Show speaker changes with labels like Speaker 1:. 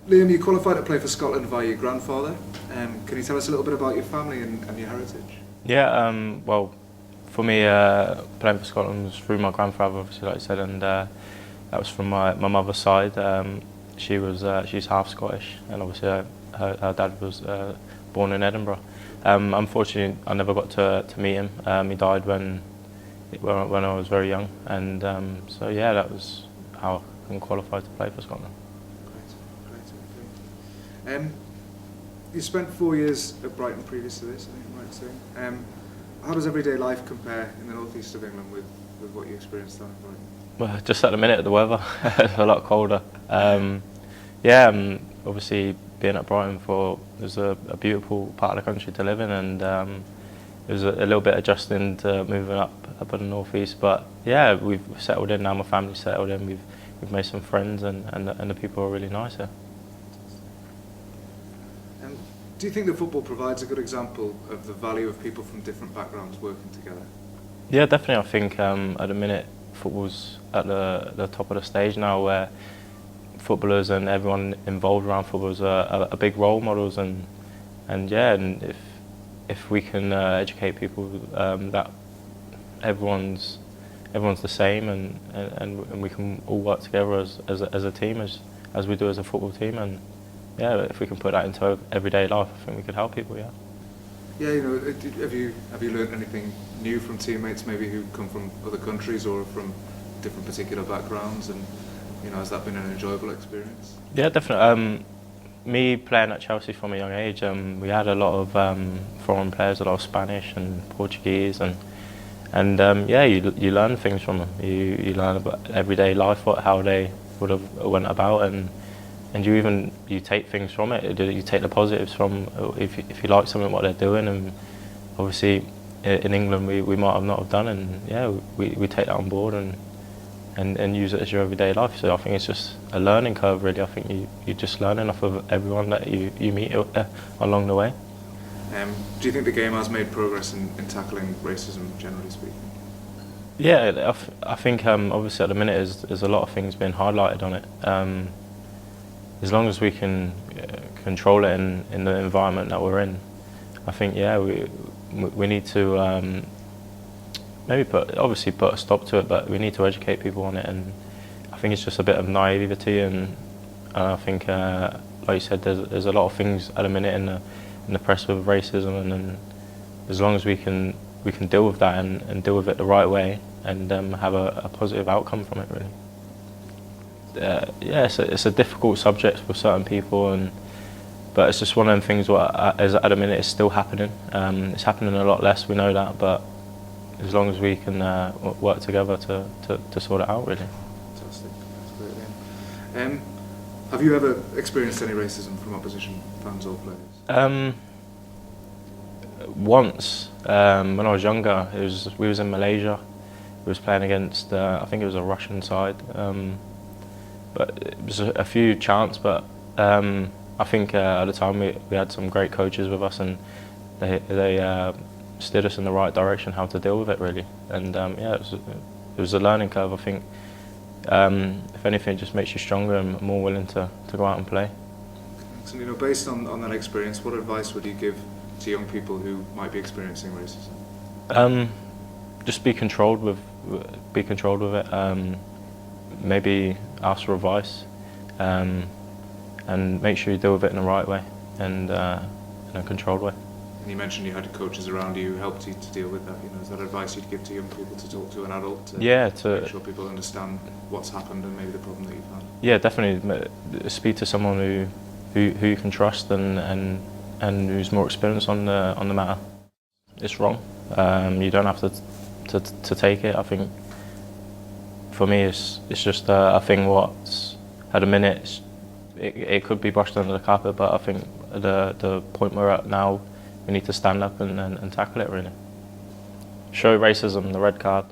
Speaker 1: Liam, you qualified to play for Scotland via your grandfather. Can you tell us a little bit about your family and your heritage?
Speaker 2: Yeah, well, for me, playing for Scotland was through my grandfather, obviously, like I said, and that was from my mother's side. She's half Scottish, and obviously her dad was born in Edinburgh. Unfortunately, I never got to meet him. He died when I was very young, and so yeah, that was how I can qualify to play for Scotland.
Speaker 1: Great. You spent 4 years at Brighton previous to this, I think I'm right saying. How does everyday life compare in the northeast of England with what you experienced down in Brighton?
Speaker 2: Well, just at the minute, the weather is a lot colder. Obviously being at Brighton it was a beautiful part of the country to live in, and it was a little bit adjusting to moving up in the northeast. But yeah, we've settled in now. My family's settled in. We've made some friends, and the people are really nice here.
Speaker 1: Do you think that football provides a good example of the value of people from different backgrounds working together?
Speaker 2: Yeah, definitely. I think at the minute football's at the top of the stage now, where footballers and everyone involved around football are big role models, and if we can educate people that everyone's the same, and we can all work together as a team as we do as a football team, and yeah, if we can put that into everyday life, I think we could help people. Yeah.
Speaker 1: Yeah, you know, have you learned anything new from teammates maybe who come from other countries or from different particular backgrounds, and you know, has that been an enjoyable experience?
Speaker 2: Yeah, definitely. Me playing at Chelsea from a young age, we had a lot of foreign players, a lot of Spanish and Portuguese, and yeah, you learn things from them. You learn about everyday life, how they would have went about, and you take things from it. You take the positives from if you like something what they're doing, and obviously in England we might have not have done, and yeah, we take that on board and use it as your everyday life. So I think it's just a learning curve, really. I think you just learning off of everyone that you meet along the way.
Speaker 1: Do you think the game has made progress in tackling racism, generally speaking?
Speaker 2: Yeah, I think obviously at the minute there's a lot of things being highlighted on it. As long as we can control it in the environment that we're in, I think yeah, we need to maybe put a stop to it, but we need to educate people on it, and I think it's just a bit of naivety, and I think like you said, there's a lot of things at the minute in the press with racism, and as long as we can deal with that and deal with it the right way, and have a positive outcome from it, really. Yeah, it's a difficult subject for certain people, but it's just one of them things what at the minute is still happening. It's happening a lot less, we know that, but as long as we can work together to sort it out, really.
Speaker 1: Fantastic, that's great then. Have you ever experienced any racism from opposition fans or players?
Speaker 2: Once, when I was younger, we was in Malaysia. We was playing against, I think it was a Russian side. But it was a few chants, but I think at the time we had some great coaches with us, and they steered us in the right direction how to deal with it, really. And yeah, it was a learning curve. I think if anything, it just makes you stronger and more willing to go out and play.
Speaker 1: So, you know, based on that experience, what advice would you give to young people who might be experiencing racism?
Speaker 2: Just be controlled with it. Maybe ask for advice, and make sure you deal with it in the right way and in a controlled way.
Speaker 1: And you mentioned you had coaches around you who helped you to deal with that. You know, is that advice you'd give to young people to talk to an adult to make sure people understand what's happened and maybe the problem that you've had? Yeah,
Speaker 2: definitely. Speak to someone who you can trust and who's more experienced on the matter. It's wrong. You don't have to take it. I think for me it's just a thing what's at a minute it could be brushed under the carpet, but I think the point we're at now, we need to stand up and tackle it, really. Show racism the red card.